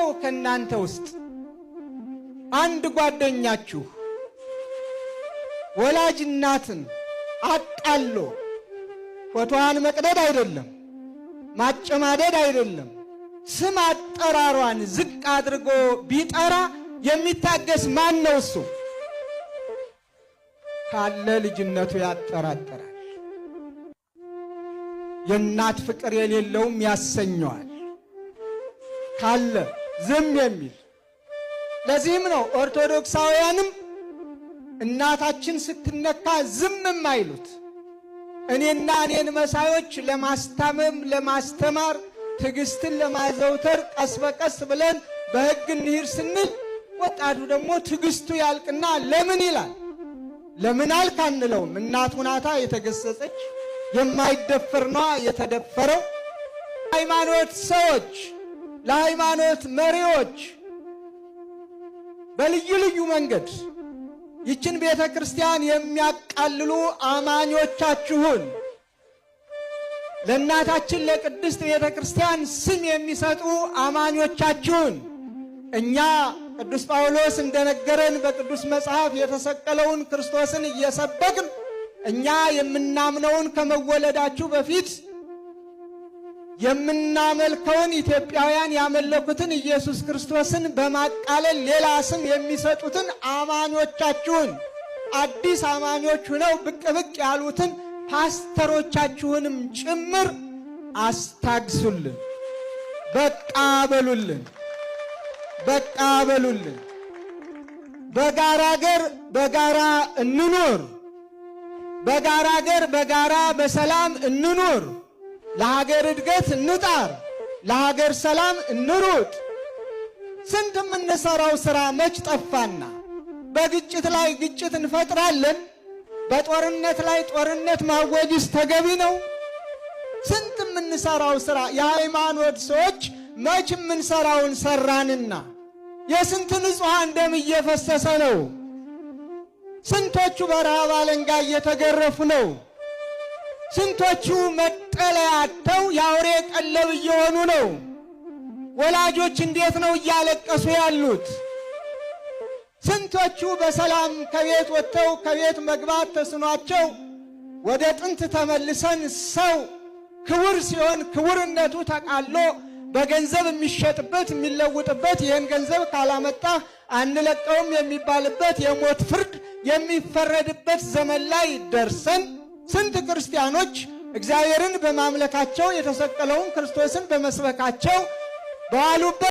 ነው ከናንተ ውስጥ አንድ ጓደኛችሁ ወላጅ እናትን አጣሎ ፎቶዋን መቅደድ አይደለም፣ ማጨማደድ አይደለም፣ ስም አጠራሯን ዝቅ አድርጎ ቢጠራ የሚታገስ ማን ነው? እሱ ካለ ልጅነቱ ያጠራጠራል። የእናት ፍቅር የሌለውም ያሰኘዋል ካለ ዝም የሚል። ለዚህም ነው ኦርቶዶክሳውያንም እናታችን ስትነካ ዝም የማይሉት። እኔና እኔን መሳዮች ለማስታመም ለማስተማር ትዕግስትን ለማዘውተር ቀስ በቀስ ብለን በሕግ እንሂድ ስንል ወጣቱ ደግሞ ትዕግስቱ ያልቅና ለምን ይላል። ለምን አልክ አንለውም። እናቱ ናታ የተገሰጸች፣ የማይደፈር ነዋ የተደፈረው። ሃይማኖት ሰዎች ለሃይማኖት መሪዎች በልዩ ልዩ መንገድ ይችን ቤተ ክርስቲያን የሚያቃልሉ አማኞቻችሁን ለእናታችን ለቅድስት ቤተ ክርስቲያን ስም የሚሰጡ አማኞቻችሁን እኛ ቅዱስ ጳውሎስ እንደነገረን በቅዱስ መጽሐፍ የተሰቀለውን ክርስቶስን እየሰበክን እኛ የምናምነውን ከመወለዳችሁ በፊት የምናመልከውን ኢትዮጵያውያን ያመለኩትን ኢየሱስ ክርስቶስን በማቃለል ሌላ ስም የሚሰጡትን አማኞቻችሁን አዲስ አማኞች ሆነው ብቅ ብቅ ያሉትን ፓስተሮቻችሁንም ጭምር አስታግሱልን። በቃ በሉልን፣ በቃ በሉልን። በጋራ አገር በጋራ እንኑር። በጋራ አገር በጋራ በሰላም እንኑር። ለሀገር እድገት እንጣር፣ ለሀገር ሰላም እንሩጥ። ስንት የምንሰራው ሥራ መች ጠፋና? በግጭት ላይ ግጭት እንፈጥራለን። በጦርነት ላይ ጦርነት ማወጅስ ተገቢ ነው? ስንት የምንሰራው ሥራ የሃይማኖት ሰዎች መች የምንሰራውን ሰራንና? የስንት ንጹሐን ደም እየፈሰሰ ነው። ስንቶቹ በረሃብ አለንጋ እየተገረፉ ነው። ስንቶቹ መጠለያ አጥተው የአውሬ ቀለብ እየሆኑ ነው። ወላጆች እንዴት ነው እያለቀሱ ያሉት? ስንቶቹ በሰላም ከቤት ወጥተው ከቤት መግባት ተስኗቸው ወደ ጥንት ተመልሰን ሰው ክቡር ሲሆን ክቡርነቱ ተቃሎ በገንዘብ የሚሸጥበት የሚለውጥበት ይህን ገንዘብ ካላመጣህ አንለቀውም የሚባልበት የሞት ፍርድ የሚፈረድበት ዘመን ላይ ደርሰን ስንት ክርስቲያኖች እግዚአብሔርን በማምለካቸው የተሰቀለውን ክርስቶስን በመስበካቸው በዋሉበት